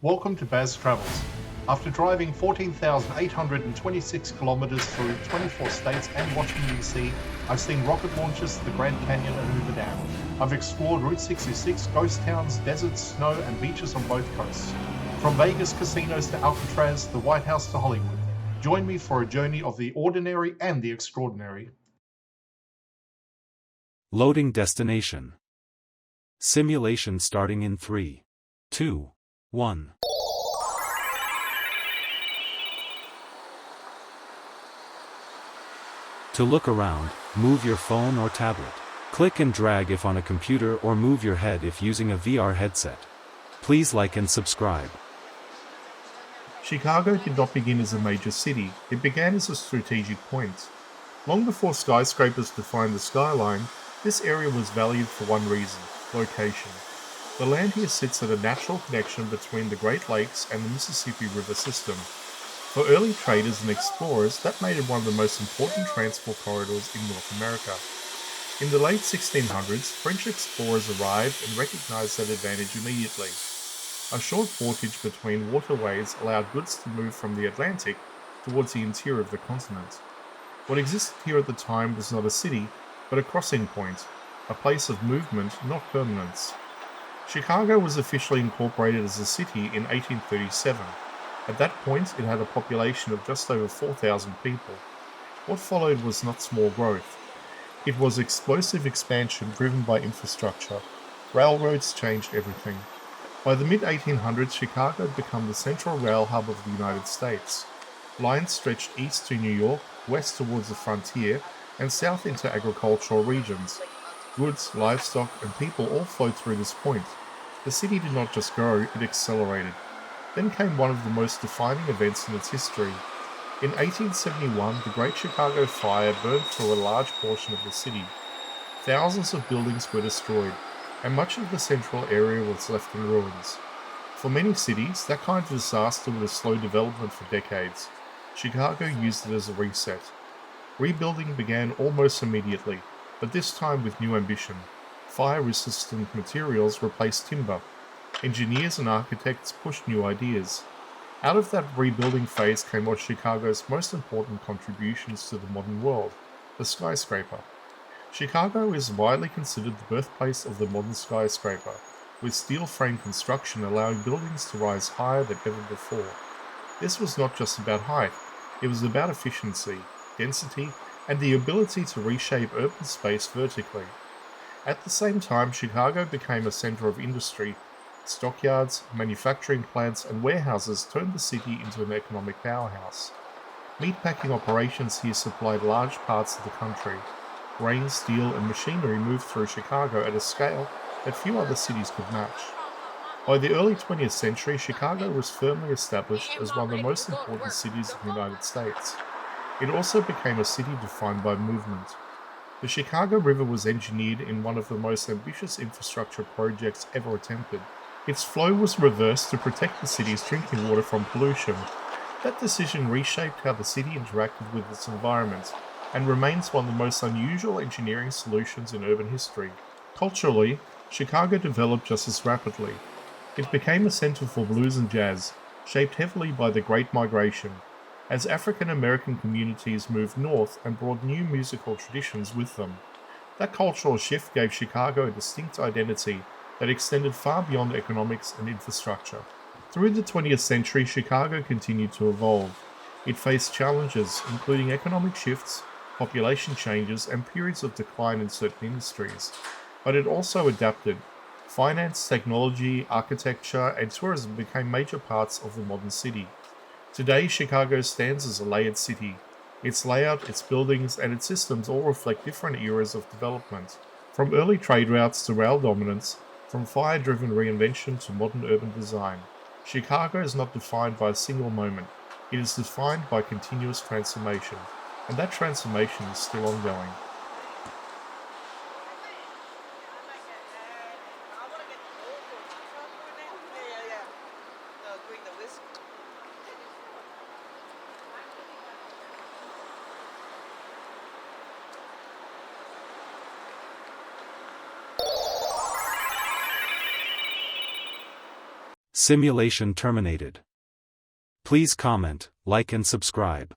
Welcome to Baz Travels. After driving 14,826 kilometers through 24 states and Washington DC, I've seen rocket launches to the Grand Canyon and Hoover Dam. I've explored Route 66, ghost towns, deserts, snow, and beaches on both coasts. From Vegas casinos to Alcatraz, the White House to Hollywood. Join me for a journey of the ordinary and the extraordinary. Loading destination. Simulation starting in 3, 2, 1. To look around, move your phone or tablet. Click and drag if on a computer or move your head if using a VR headset. Please like and subscribe. Chicago did not begin as a major city, it began as a strategic point. Long before skyscrapers defined the skyline, this area was valued for one reason: location. The land here sits at a natural connection between the Great Lakes and the Mississippi River system. For early traders and explorers, that made it one of the most important transport corridors in North America. In the late 1600s, French explorers arrived and recognized that advantage immediately. A short portage between waterways allowed goods to move from the Atlantic towards the interior of the continent. What existed here at the time was not a city, but a crossing point, a place of movement, not permanence. Chicago was officially incorporated as a city in 1837. At that point, it had a population of just over 4,000 people. What followed was not small growth. It was explosive expansion driven by infrastructure. Railroads changed everything. By the mid-1800s, Chicago had become the central rail hub of the United States. Lines stretched east to New York, west towards the frontier, and south into agricultural regions. Goods, livestock, and people all flowed through this point. The city did not just grow, it accelerated. Then came one of the most defining events in its history. In 1871, the Great Chicago Fire burned through a large portion of the city. Thousands of buildings were destroyed, and much of the central area was left in ruins. For many cities, that kind of disaster would have slowed development for decades. Chicago used it as a reset. Rebuilding began almost immediately, but this time with new ambition. Fire-resistant materials replaced timber. Engineers and architects pushed new ideas. Out of that rebuilding phase came one of Chicago's most important contributions to the modern world, the skyscraper. Chicago is widely considered the birthplace of the modern skyscraper, with steel frame construction allowing buildings to rise higher than ever before. This was not just about height, it was about efficiency, density, and the ability to reshape urban space vertically. At the same time, Chicago became a center of industry. Stockyards, manufacturing plants, and warehouses turned the city into an economic powerhouse. Meatpacking operations here supplied large parts of the country. Grain, steel, and machinery moved through Chicago at a scale that few other cities could match. By the early 20th century, Chicago was firmly established as one of the most important cities in the United States. It also became a city defined by movement. The Chicago River was engineered in one of the most ambitious infrastructure projects ever attempted. Its flow was reversed to protect the city's drinking water from pollution. That decision reshaped how the city interacted with its environment, and remains one of the most unusual engineering solutions in urban history. Culturally, Chicago developed just as rapidly. It became a center for blues and jazz, shaped heavily by the Great Migration, as African American communities moved north and brought new musical traditions with them. That cultural shift gave Chicago a distinct identity that extended far beyond economics and infrastructure. Through the 20th century, Chicago continued to evolve. It faced challenges, including economic shifts, population changes, and periods of decline in certain industries. But it also adapted. Finance, technology, architecture, and tourism became major parts of the modern city. Today, Chicago stands as a layered city. Its layout, its buildings, and its systems all reflect different eras of development. From early trade routes to rail dominance, from fire-driven reinvention to modern urban design. Chicago is not defined by a single moment. It is defined by continuous transformation, and that transformation is still ongoing. Simulation terminated. Please comment, like and subscribe.